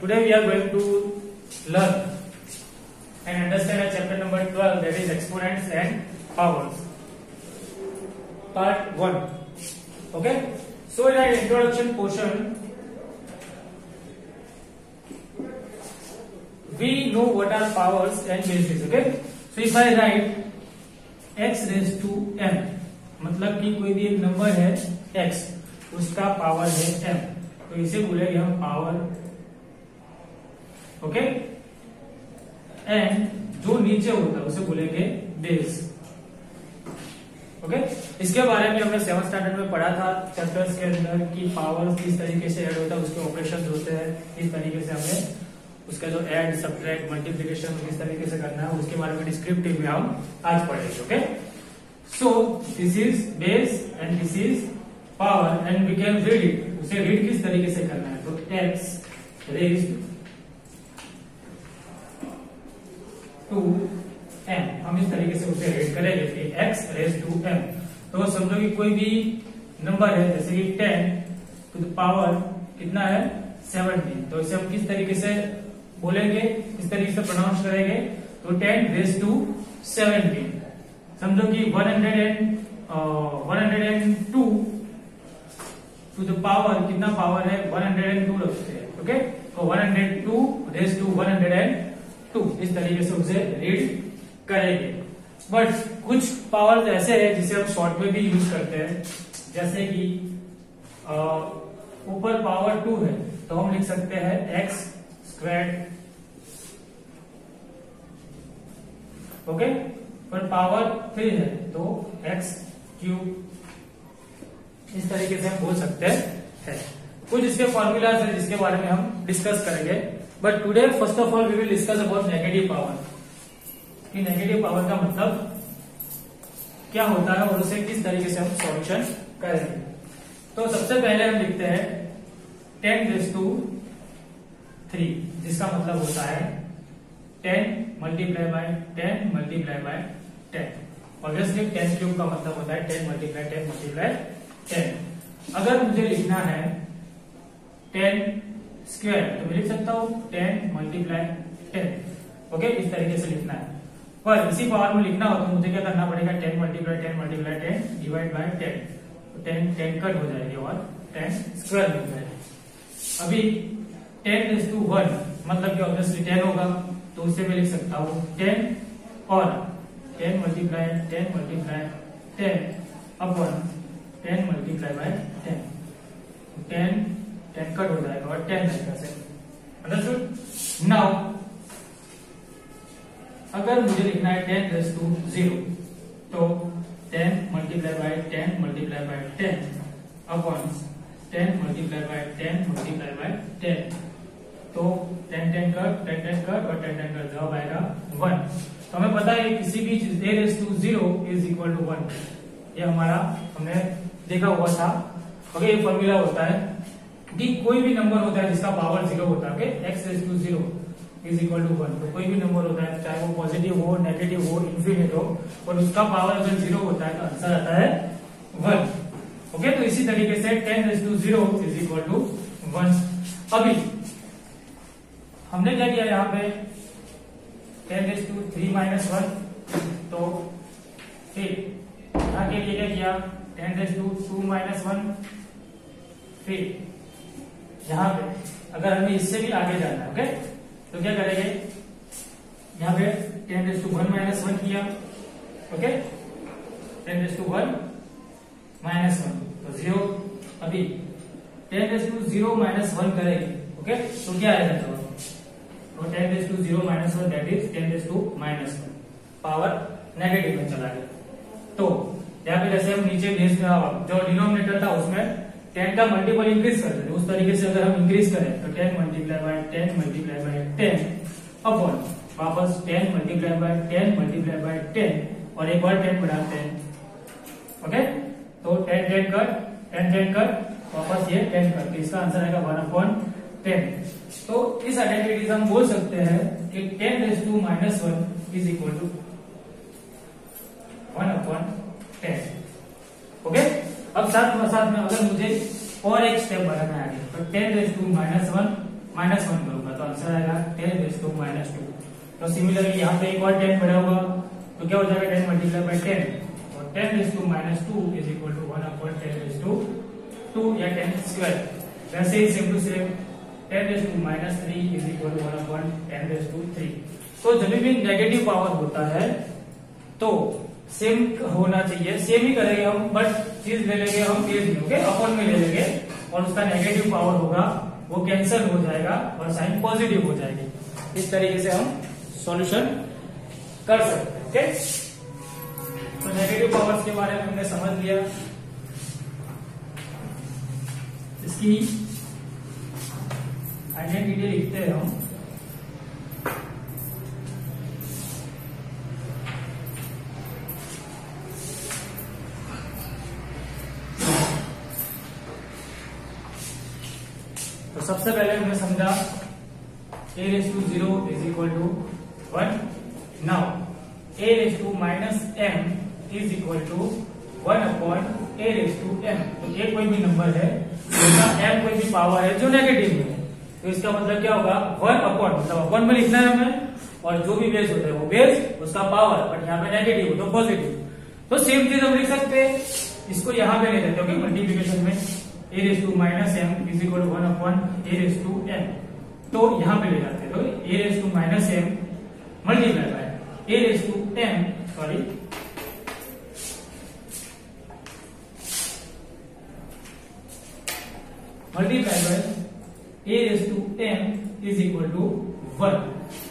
Today we are going to learn and understand a chapter number 12, that is exponents and powers. Part 1. Okay. So in our introduction portion, we know what are powers and bases. Okay. So if I write x raised to m, मतलब कि कोई भी एक number है x, उसका power है m, तो इसे बोलेंगे हम पावर. ओके. एंड जो नीचे होता है उसे बोलेंगे बेस. ओके. इसके बारे में हमने 7th स्टैंडर्ड में पढ़ा था चैप्टर्स के अंदर कि पावर किस तरीके से ऐड होता है, उसके ऑपरेशंस होते हैं, किस तरीके से हमें उसका जो ऐड सब्ट्रैक्ट मल्टीप्लिकेशन किस तरीके से करना है, उसके बारे में डिस्क्रिप्टिव में हम आज पढ़ेंगे. Okay. So this is base and this is power and we can read it. उसे रीड किस तरीके से करना है, तो x रेज्ड टू m, हम इस तरीके से उसे रीड करेंगे कि x रेज्ड टू m. तो समझो कि कोई भी नंबर है जैसे कि 10 टू द पावर कितना है 70, तो इसे हम किस तरीके से बोलेंगे, इस तरीके से प्रोनाउंस करेंगे, तो 10 रेज्ड टू 70. समझो कि 102 टू द पावर कितना पावर है 102 रखते हैं. ओके. तो 102 रेज्ड टू 102, इस तरीके से उसे रीड करेंगे. बट कुछ पावर ऐसे हैं जिसे हम शॉर्ट में भी यूज करते हैं, जैसे कि ऊपर पावर 2 है तो हम लिख सकते हैं x स्क्वायर्ड. ओके. पर पावर 3 है तो x क्यूब, इस तरीके से हम बोल सकते हैं. कुछ इसके फॉर्मूलाज है जिसके बारे में हम डिस्कस करेंगे. But today first of all we will discuss about negative power, कि नेगेटिव पावर का मतलब क्या होता है और उसे किस तरीके से हम सॉल्यूशन करेंगे. तो सबसे पहले हम लिखते हैं 10 रेज़ टू 3, जिसका मतलब होता है 10 multiply by 10 multiply by 10. Obviously 10 cube का मतलब होता है 10 मल्टीप्लाई 10 मल्टीप्लाई 10. अगर मुझे लिखना है 10 स्क्वायर तो मैं लिख सकता हूं 10 मल्टीप्लाई 10. ओके. इस तरीके से लिखना है. पर इसी पावर में लिखना हो तो मुझे क्या करना पड़ेगा 10 मल्टीप्लाई 10 मल्टीप्लाई 10 डिवाइड बाय 10. तो 10 कट हो जाएगी और 10 स्क्वायर मिल जाएगी. अभी 10 रेज़ टू 1 मतलब कि ऑब्वियसली 10 होगा, तो उससे मैं लिख सकता हूं 10 और 10 multiply 10 upon 10 multiply by 10. 10 cut हो जाएगा और 10 तरीका से. अंडरस्टूड. नाउ अगर मुझे लिखना है 10 रेज़ टू 0, तो 10 multiply by 10 multiply by 10 upon 10 multiply by 10 multiply by 10. तो 10 कट और 10 कट जवाब आएगा 1. तो हमें पता है किसी भी चीज a raise to 0 is equal to 1. ये हमारा हमने देखा हुआ था. ओके. ये फॉर्मूला होता है कि कोई भी नंबर होता है जिसका पावर 0 होता है. Okay. x raise to 0 is equal to 1. तो कोई भी नंबर होता है, चाहे वो पॉजिटिव हो, नेगेटिव हो, इन्फिनिट हो, और उसका पावर अगर 0 होता है तो आंसर आता है 1. ओके. तो इसी तरीके से 10 raise to 0 is equal to 1. अभी हमने क्या किया यहाँ पे 10 रेज़ टू 3 माइनस 1, तो फिर यहाँ के लिए क्या किया 10 रेज़ टू 2 माइनस 1. फिर यहाँ पे अगर हमें इससे भी आगे जाना है, ओके, तो क्या करेंगे, यहाँ पे 10 रेज़ टू 1 माइनस 1 किया. ओके. 10 रेज़ टू 1 माइनस 1 तो 0. अभी 10 रेज़ टू 0 माइनस 1 करेंगे. ओके. तो क्या आएगा जवाब, तो 10 raise to 0 minus 1 that is 10 raise to minus 1. Power negative में चला गया. तो यहाँ पे जैसे हम नीचे बेस जो डिनोमिनेटर था उसमें 10 का मल्टीपल इंक्रीज कर देते, उस तरीके से अगर हम इंक्रीज करें तो 10 multiply by 10 multiply by 10 upon वापस 10 मल्टीप्लाई बाय 10 मल्टीप्लाई बाय 10 और एक और 10 बढ़ाते हैं. ओके. तो 10 कट वापस ये 10 कट, तो इसका आंसर आएगा 1 अपॉन 10. तो इस आइडेंटिटी से हम बोल सकते हैं कि 10 raise to minus 1 is equal to 1 upon 10. Okay. अब साथ में अगर मुझे और एक स्टेप बढ़ाना है आगे, तो 10 रेज़ टू माइनस 1 करूंगा तो आंसर आएगा 10⁻²। तो सिमिलरली यहाँ पे एक और 10 बढ़ा होगा तो क्या हो जाएगा 10 मल्टीप्लाई बाय 10 और 10⁻² इज इक्वल टू 1/10⁻², या 10²। वैसे ही same to same 10⁻³ is equal to 1/10⁻³ तो जब भी नेगेटिव पावर होता है तो सेम होना चाहिए, सेम ही करेंगे हम, बट चीज ले लेंगे हम बेस में, ओके, अपॉन में ले लेंगे और उसका नेगेटिव पावर होगा वो कैंसिल हो जाएगा और साइन पॉजिटिव हो जाएगी। इस तरीके से हम सॉल्यूशन कर सकते हैं, ओके। तो नेगेटिव पावर्स के बारे में हमने समझ लिया। इसकी आइडेंटिटी लिखते हैं हम। तो सबसे पहले हमने समझा a⁻0 is equal to 1। Now a⁻m is equal to 1/a⁻m। तो ये कोई भी नंबर है जिसका m कोई भी पावर है जो नेगेटिव में है, तो इसका मतलब क्या होगा 1/, मतलब अपन में लिखना है हमें, और जो भी बेस होता है वो बेस उसका पावर, बट यहाँ पे नेगेटिव हो तो पॉजिटिव। तो सेम चीज हम लिख सकते हैं, इसको यहाँ पे ले लेते हैं मल्टीप्लीकेशन में a⁻m is equal to 1/a⁻m। तो यहाँ पे ले जाते हैं तो a⁻m multiply by a⁻m, sorry multiply by a⁻m is equal to 1।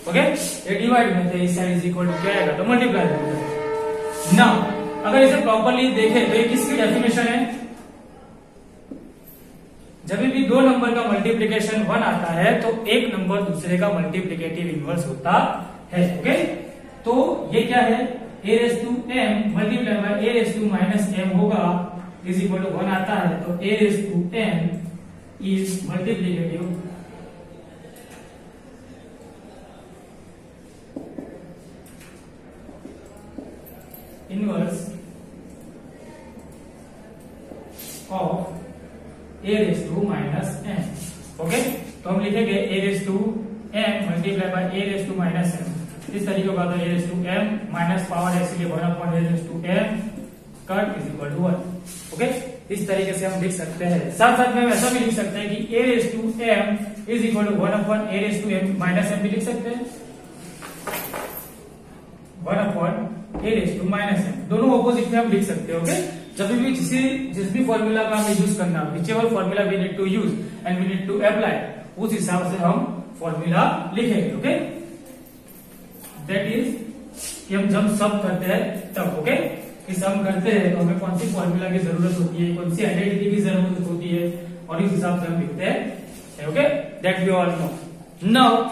Okay, ये डिवाइड में थे, इस साइड इज इक्वल टू क्या आएगा तो मल्टीप्लाई बाय। नाउ अगर इसे प्रॉपर्ली देखें तो ये किसकी डेफिनेशन है, जब भी दो नंबर का मल्टीप्लिकेशन 1 आता है तो एक नंबर दूसरे का मल्टीप्लिकेटिव इनवर्स होता है, ओके। तो ये क्या है a⁻m मल्टीप्लाई बाय a⁻m होगा इज इक्वल टू 1 आता है, तो a⁻m is multiplicative inverse of a⁻m। Okay, तो हम लिखेंगे a⁻m मल्टीप्लाई बाय a⁻m। इस तरीके का तो a⁻m माइनस पावर है इसलिए 1/a⁻m cut is equal to 1। Okay, इस तरीके से हम लिख सकते हैं। साथ साथ में हम ऐसा भी लिख सकते हैं कि a⁻m is equal to 1/a⁻m भी लिख सकते हैं, 1/a⁻m। दोनों ऑपोजिट में हम लिख सकते हैं, ओके। जब भी जिस भी फॉर्मूला का हमें यूज करना, whichever formula we need to use and we need to apply, उस हिसाब से हम फॉर्मूला लिखेंगे, ओके। दैट इज कि हम जब सम करते हैं तब, ओके, कि सम करते हैं तो हमें कौन सी फॉर्मूला की जरूरत होती है, कौन सी आइडेंटिटी की जरूरत होती है, और इस हिसाब से हम लिखते हैं, okay. That we all know. Now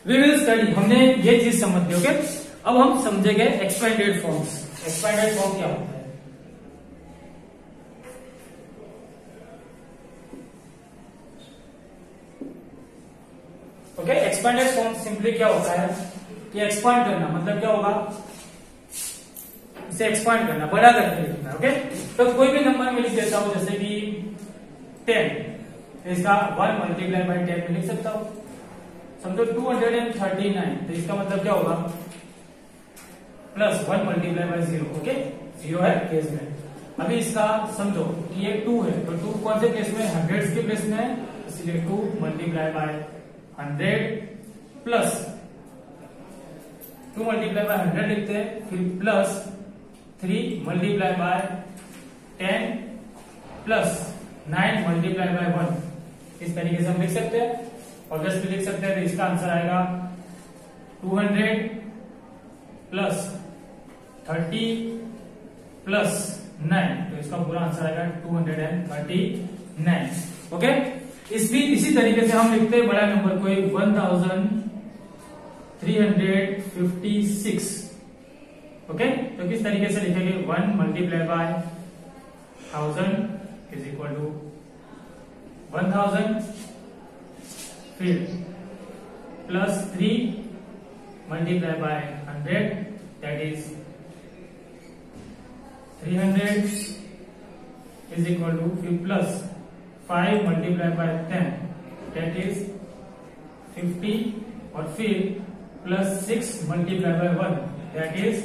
we will study, हमने ये चीज समझ ली, ओके। अब हम समझेंगे एक्सपेंडेड फॉर्म्स। एक्सपेंडेड फॉर्म क्या होता है? ओके, एक्सपेंडेड फॉर्म सिंपली क्या होता है कि एक्सपांड करना, मतलब क्या होगा, इसे एक्सपांड करना, बड़ा करके लिखना, ओके। तो कोई भी नंबर में लिख देता हूं, जैसे कि 10, इसका 1 मल्टीप्लाई बाय 10 में लिख सकता हूं। समझो 239, तो इसका मतलब क्या होगा प्लस 1 मल्टीप्लाई बाय 0, ओके, 0 है केस में। अभी इसका समझो कि ये 2 है, तो 2 कौन से केस में, 100 के प्लेस में है, इसलिए 2 multiply by 100 plus 2 multiply by 100 लिखते हैं, फिर plus 3 multiply by 10 plus 9 multiply by 1। इस तरीके से हम लिख सकते हैं, और जस्ट लिख सकते हैं, तो इसका आंसर आएगा 200 प्लस 30 प्लस 9, तो इसका पूरा आंसर आएगा 239, ओके। इसी तरीके से हम लिखते हैं बड़ा नंबर कोई 1356, ओके। तो किस तरीके से लिखेंगे, 1 multiply by 1000 is equal to 1000, फिर plus 3 multiply by 100 that is 300 is equal to, फिर plus 5 multiply by 10 that is 50 और फिर plus 6 multiply by 1 that is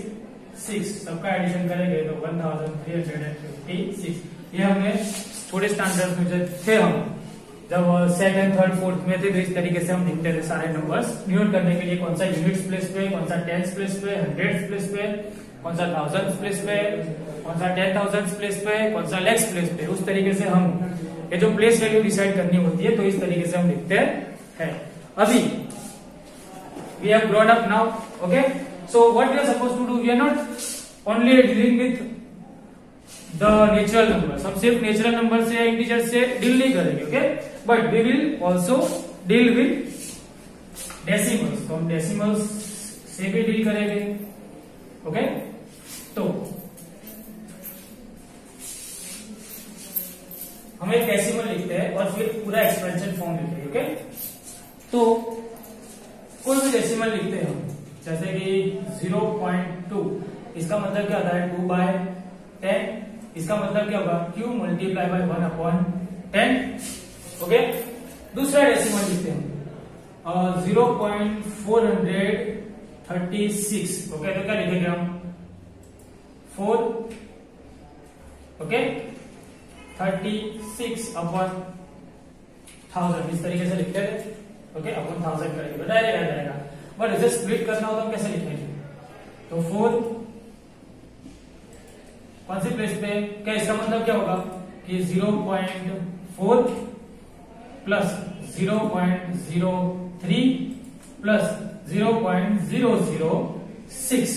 6। सबका एडिशन करेंगे तो 1356। ये हमने थोड़े स्टैंडर्ड में जब थे हम जब सेकंड थर्ड फोर्थ में थे तो इस तरीके से हम लिखते थे सारे नंबर्स डिनोट करने के लिए, कौन सा यूनिट्स प्लेस पे, कौन सा टेंस प्लेस पे, हंड्रेड्स प्लेस पे, कौन सा थाउजेंड्स प्लेस पे, कौन सा 10,000 प्लेस पे, कौन सा लेक्स प्लेस पे। उस तरीके से हम ये जो प्लेस वैल्यू डिसाइड करनी होती है तो इस तरीके से हम लिखते हैं। अभी we have grown up now, okay, so what we are supposed to do, we are not only dealing with the natural numbers, हम सिर्फ नेचुरल नंबर से या इंटीजर से डील नहीं करेंगे, okay, but we will also deal with decimals. तो हम decimals से भी डील करेंगे, ओके। तो हम एक डेसिमल लिखते हैं और फिर पूरा एक्सपेंशन फॉर्म लिखते हैं, ओके। तो कोई भी डेसिमल लिखते हैं हम, जैसे कि 0.2, इसका मतलब क्या होता है 2/10। इसका मतलब क्या होगा q मल्टीप्लाई बाय 1/10, ओके। दूसरा डेसिमल लिखते हैं 0.436, ओके। तो क्या लिखेंगे हम 4, ओके, 36/1000 इस तरीके से लिखते हैं, ओके। अपन 1000 करेंगे तो डायरेक्ट आ जाएगा, बट इसे स्प्लिट करना हो तो हम कैसे लिखेंगे? तो 4 कौन सी प्लेस पे, क्या इसका मतलब क्या होगा कि 0.4 प्लस 0.03 प्लस 0.006,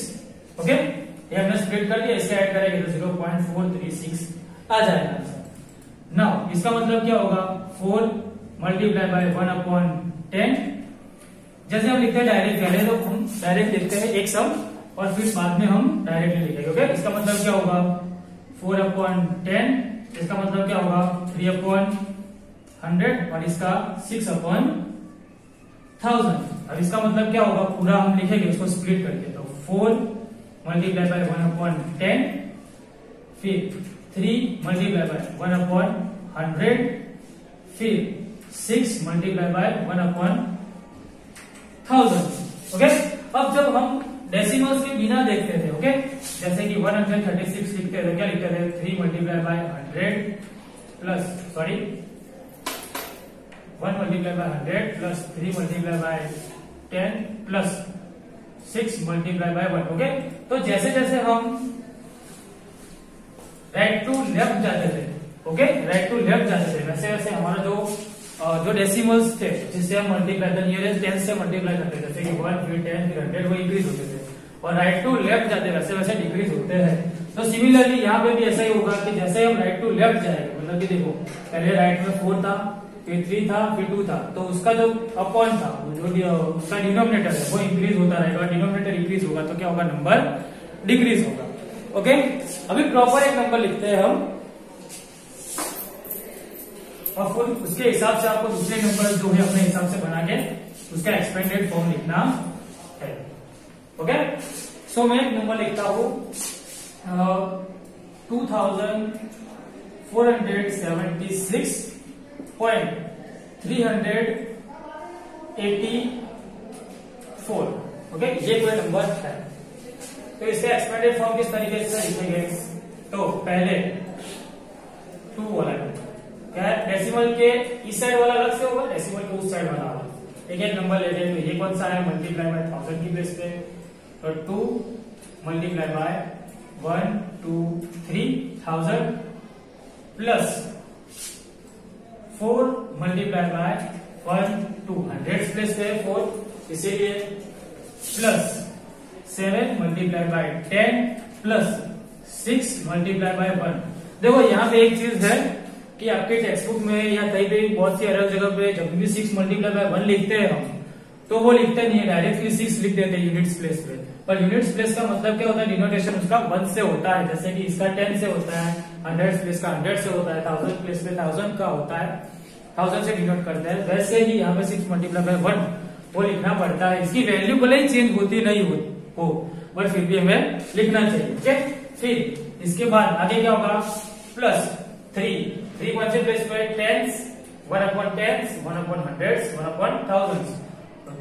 ओके। ये हमने स्प्लिट कर दिया, इसे ऐड करेंगे तो 0.436 आ जाएगा आंसर। नाउ इसका मतलब क्या होगा 4 मल्टीप्लाई बाय 1/10। जैसे हम लिखते हैं डायरेक्ट, पहले तो हम डायरेक्ट लिखते हैं एक सम और फिर बाद में हम डायरेक्टली लिखेंगे, ओके। इसका मतलब क्या होगा 4/10, इसका मतलब क्या होगा 3/100 और इसका 6/1000। अब इसका मतलब क्या होगा पूरा हम लिखेंगे उसको स्प्लिट करके, तो 4 मल्टीप्लाई बाय 1/10, फिर 3 मल्टीप्लाई बाय 1/100, फिर 6 मल्टीप्लाई बाय 1/1000, ओके। अब जब हम डेसिमल्स के बिना देखते थे, ओके, जैसे कि 136 लिखते थे, क्या लिखते थे 3 multiply by 100 plus 1 multiply by 100 plus 3 multiply by 10 plus 6 multiply by 1, okay. तो जैसे जैसे हम राइट टू लेफ्ट जाते थे, ओके, राइट टू लेफ्ट जाते थे, वैसे वैसे हमारा जो डेसिमल्स थे जिससे हम मल्टीप्लाई नियरेस्ट 10 से मल्टीप्लाई करते थे, जैसे कि 1 फिर 10 फिर 100, वो इंक्रीज होते थे, और राइट टू लेफ्ट जाते वैसे वैसे डिक्रीज होते हैं। तो सिमिलरली यहाँ पे भी ऐसा ही होगा कि जैसे हम राइट टू लेफ्ट जाएंगे, मतलब कि देखो पहले राइट में 4 था, फिर 3 था, फिर 2 था, तो उसका जो अपॉन था, जो उसका डिनोमिनेटर है वो इंक्रीज होता रहेगा, डिनोमिनेटर इंक्रीज होगा तो क्या होगा नंबर डिक्रीज होगा, ओके। अभी प्रॉपर एक नंबर लिखते हैं हम और फिर उसके हिसाब से आपको दूसरे नंबर जो है अपने हिसाब से बना के उसका एक्सपेंडेड फॉर्म लिखना है, ओके। सो मैं एक नंबर लिखता हूं 2476.384, ओके। ये कोई नंबर है, तो इसका एक्सपेंडेड फॉर्म किस तरीके से लिखेंगे? तो पहले 2 वाला क्या है, डेसिमल के इस साइड वाला अलग से होगा, डेसिमल के उस साइड वाला अलग। एक एक नंबर लेते हैं, तो ये कौन सा है मल्टीप्लाई बाय 1000 की बेस पे, तो 2 multiply by 1 2 3,000 plus 4 multiply by 1 200 place पे 4, इसीलिए plus 7 multiply by 10 plus 6 multiply by 1। देखो यहाँ पे एक चीज है कि आपके टेक्स्ट बुक में या कहीं पे बहुत सी अलग जगह पे जब भी 6 मल्टीप्लाई बाय 1 लिखते हैं हम, तो वो लिखते नहीं है, डायरेक्टली 6 लिख देते हैं यूनिट्स प्लेस पे। पर यूनिट्स प्लेस का मतलब क्या होता है, डिनोटेशन उसका 1 से होता है, जैसे कि इसका 10 से होता है, 100 प्लेस का 100 से होता है, 1000 प्लेस पे 1000 का होता है, 1000 से डिनोट करते हैं। वैसे ही यहाँ पे 6 मल्टीप्लाई बाय 1 वो लिखना पड़ता है, इसकी वैल्यू भले ही चेंज होती नहीं हो बट फिर भी हमें लिखना चाहिए, ओके। फिर इसके बाद आगे क्या होगा प्लस 3 कौन से प्लेस पे, tens, 1/10, 1/100, 1/1000,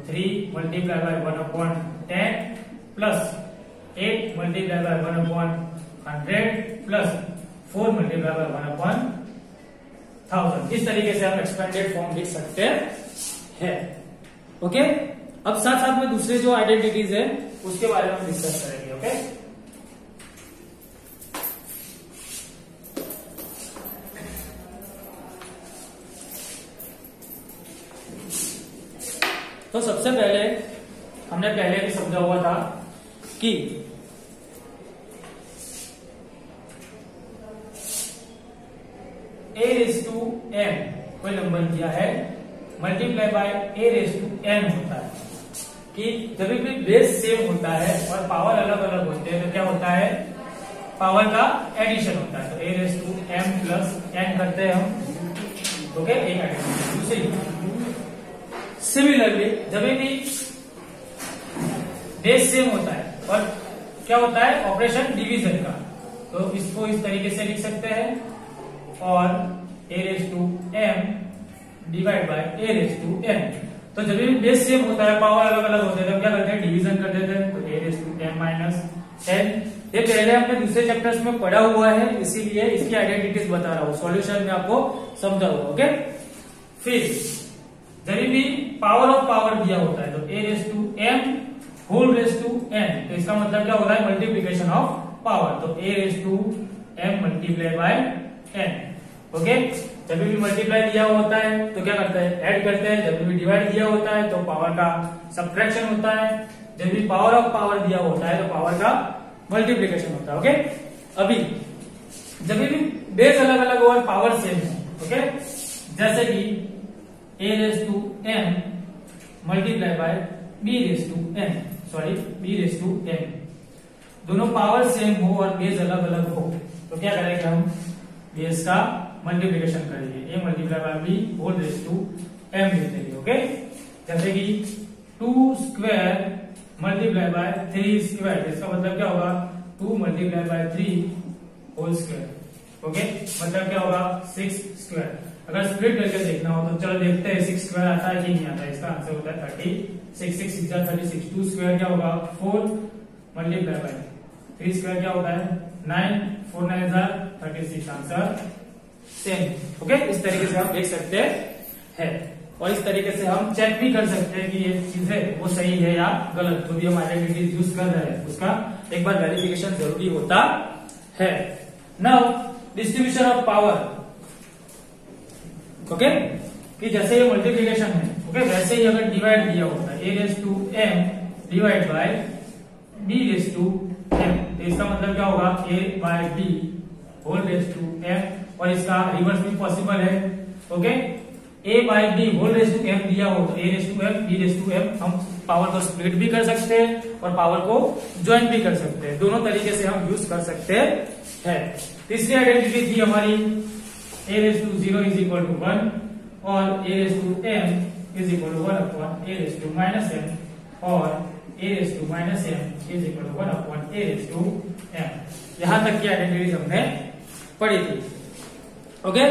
3 multiply by 1/10 plus 8 multiply by 1/100 plus 4 multiply by 1/1000। इस तरीके से हम एक्सपेंडेड फॉर्म लिख सकते हैं। ओके, अब साथ साथ में दूसरे जो आइडेंटिटीज है उसके बारे में हम डिस्कस करेंगे। ओके, तो सबसे पहले हमने पहले भी समझा हुआ था कि a⁻m कोई नंबर दिया है मल्टीप्लाई बाय a⁻n होता है कि जब भी बेस सेम होता है और पावर अलग अलग होते हैं तो क्या होता है, पावर का एडिशन होता है। तो a⁻m प्लस n करते हैं हम। ओके, एक आइडेंटिटी। दूसरी, सिमिलरली जब भी बेस सेम होता है और क्या होता है, ऑपरेशन डिवीजन का, तो इसको इस तरीके से लिख सकते हैं और a⁻m डिवाइड बाय a⁻n। तो जब भी बेस सेम होता है, पावर अलग अलग होते हैं, तो क्या करते हैं, डिवीजन कर देते हैं। तो a⁻m-n, ये पहले हमने दूसरे चैप्टर्स में पढ़ा हुआ है, इसीलिए इसकी आइडेंटिटीज बता रहा हूं, सॉल्यूशन में आपको समझा हुआ। ओके, फिर जब भी पावर ऑफ पावर दिया होता है तो a⁻m whole raise to n, तो इसका मतलब क्या होता है, मल्टीप्लीकेशन ऑफ पावर। तो a⁻m multiply bye n। Okay, जब भी मल्टीप्लाई दिया होता है तो क्या करते हैं, ऐड करते हैं। जब भी डिवाइड दिया होता है तो पावर का सब्ट्रैक्शन होता है। जब भी पावर ऑफ पावर दिया होता है तो पावर का मल्टीप्लीकेशन होता है। ओके, अभी जब भी बेस अलग अलग हो और पावर सेम है, ओके, जैसे कि a⁻m मल्टीप्लाई बाय b⁻m, दोनों पावर सेम हो और बेस अलग अलग हो तो क्या करेंगे, हम बेस का मल्टीप्लीकेशन करेंगे। a multiply by b whole raise to m लिखते हैं। ओके, जैसे कि 2 स्क्वायर मल्टीप्लाई बाय 3 स्क्वायर, इसका मतलब क्या होगा, 2 multiply by 3 whole square. Okay, मतलब क्या होगा, 6 स्क्वायर। अगर स्प्लिट करके देखना हो तो चलो देखते हैं 6 स्क्वायर आता है कि नहीं आता है। इसका आंसर होता है 36, 6 6 36। 2 स्क्वायर क्या होगा, 4 मल्टीप्लाई बाय 3 स्क्वायर क्या होता है, 9, 4 9 36। Answer same. ओके, इस तरीके से आप देख सकते हैं और इस तरीके से हम चेक भी कर सकते हैं कि ये चीज है वो सही है या गलत। जो भी हम आइडेंटिटीज यूज कर रहे हैं उसका एक बार वेरिफिकेशन जरूरी होता है। Now distribution of power. Okay, कि जैसे ये मल्टीप्लीकेशन है, ओके, वैसे ही अगर डिवाइड दिया होता है a⁻m डिवाइड बाय b⁻m, तो इसका मतलब क्या होगा, a/b whole raise to m, और इसका रिवर्स भी पॉसिबल है। Okay, a/b whole raise to m दिया हो तो a⁻m b⁻m, हम पावर को स्प्लिट भी कर सकते हैं और पावर को ज्वाइन भी कर सकते हैं। दोनों तरीके से हम यूज कर सकते हैं। तीसरी आइडेंटिटी थी हमारी a⁻0 इज इक्वल टू 1 और a⁻m is equal to 1/a⁻m और a⁻m is equal to 1/a⁻m। यहां तक की आइडेंटिटीज हमने पढ़ी थी। Okay,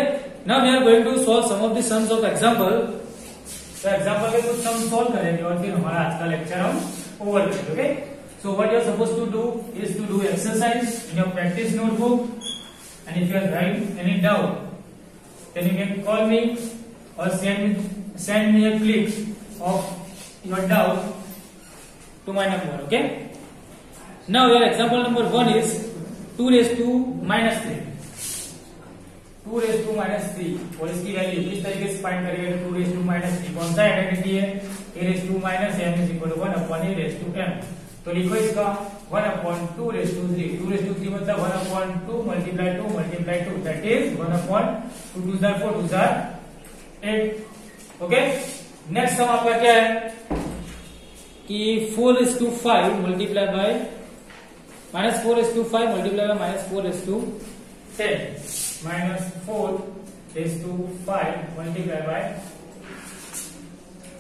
now we are going to solve some of the sums of example. तो एग्जांपल के कुछ सम सॉल्व करेंगे और फिर हमारा आज का लेक्चर हम ओवर करेंगे। Okay, so what you are supposed to do is to do exercise in your practice notebook, and if you are having any doubt then you can call me or send me a clip of your doubt to my number. Okay, now your example number 1 is 2 raised to minus 3 और इसकी value इस तरीके से find करेंगे। 2 raised to minus 3 कौन सा identity है, a⁻m is equal to 1/a⁻m। तो लिखो इसका 1/2 raised to 3, 2 raised to 3 मतलब 1/2 multiply 2 that is 1/2 2 4 2 8। Okay, next sum आपका क्या है कि 4 raised to 5 multiply bye -4 raised to 5 multiply bye -4 raised to 10, -4 raised to 5 multiply bye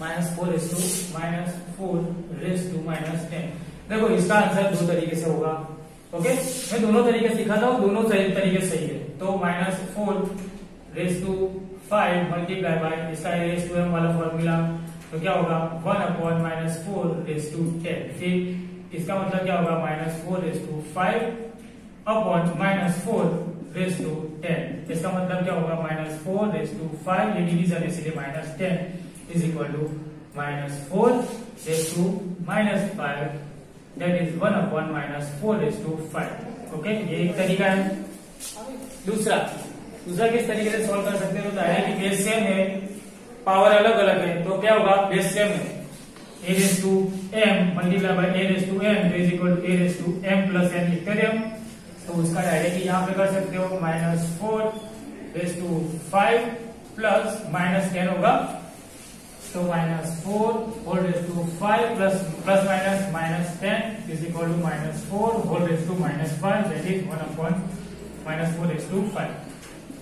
-4 raised to -4 raised to -10। देखो इसका आंसर दो तरीके से होगा। ओके, मैं दोनों तरीके से दिखाता हूँ, दोनों तरीके सही है। तो -4 raised to 5 मल्टीप्लाई बाय इसका a⁻m वाला फॉर्मूला तो क्या होगा 1/-4/10। फिर इसका मतलब क्या होगा -4/5 अपॉन -4/10। इसका मतलब क्या होगा -4/5, ये डिवीजन है इसलिए -10 is equal to -4/-5, that is 1/-4/5। Okay, ये एक तरीका है। दूसरा किस तरीके से सॉल्व कर सकते हो, तो है कि बेस सेम है, पावर अलग अलग है, तो क्या होगा बेस सेम है a⁻m मल्टीप्लाई बाय a⁻m तो is equal to a⁻m plus n लिखते थे हम, तो उसका डायरेक्टली यहाँ पे कर सकते हो -4/5 प्लस -10 होगा, तो -4/5 plus -10 is equal to -4/5, that is 1/-4/5।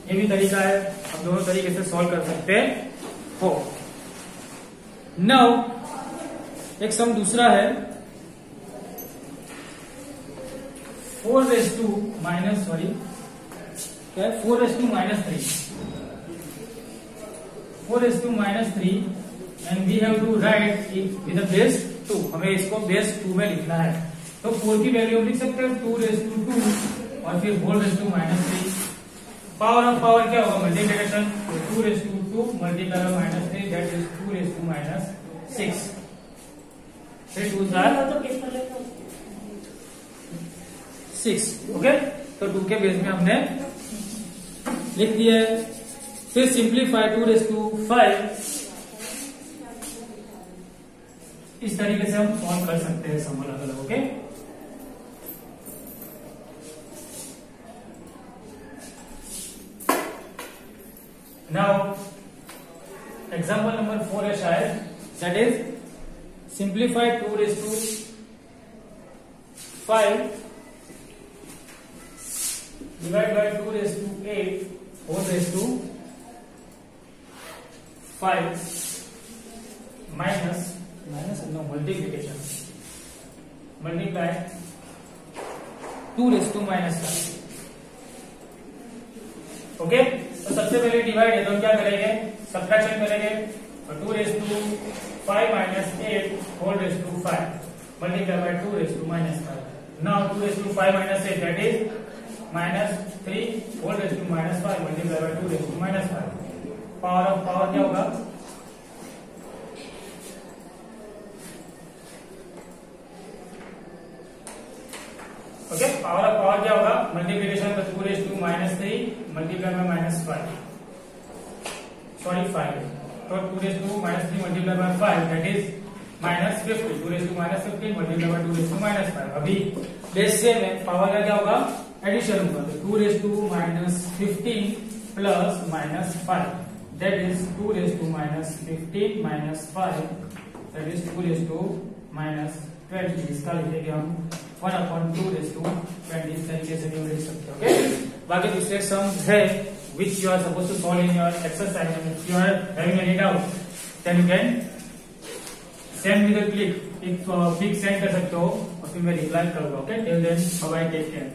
ये भी तरीका है, अब दोनों तरीके से सॉल्व कर सकते हो। नाउ एक सम दूसरा है 4/-3 and we have to write it with the base 2। हमें इसको बेस 2 में लिखना है, तो 4 की वैल्यू लिख सकते हैं 2/2 और फिर 4/-3। पावर ऑफ पावर क्या होगा multiplication, 2/2 multiply by -3 that is 2/-6। फिर 2 6। ओके, तो 2 के बेस में हमने लिख दिया है। फिर सिंप्लीफाई 2/5, इस तरीके से हम सॉल्व कर सकते हैं सम अलग अलग। ओके, नाउ एग्जाम्पल नंबर 4 है शायद, that is simplify 2/5 divide by 2/8 4/5 minus multiplication multiply 2/-5। Okay, तो सबसे पहले डिवाइड है तो क्या करेंगे, सब्ट्रैक्शन करेंगे, और 2/5 minus 8 4/5 multiply by 2/-5। Now 2/5 minus 8 that is -3 4/-5 multiply by 2/-5। Power of power क्या होगा, ओके, पावर ऑफ पावर क्या होगा मल्टीप्लिकेशन पर 2/-3 मल्टीप्लाई बाय -5 तो 2/-3 multiply by 5 that is -50 2/-15 multiply by 2/-5। अभी बेस सेम है, पावर का क्या होगा एडिशन होगा, तो 2/-15 plus -5 that is 2/-15 -5 that is 2/-20। इसका लिखेंगे हम 1/2/20 इस तरीके से भी लिख सकते हो। ओके, बाकी दूसरे सम्स है which you are supposed to solve in your exercise, and if you are having any doubt then you can send me the click, एक क्लिक सेंड कर सकते हो और फिर मैं रिप्लाई करूंगा। Okay, till then bye bye, take care.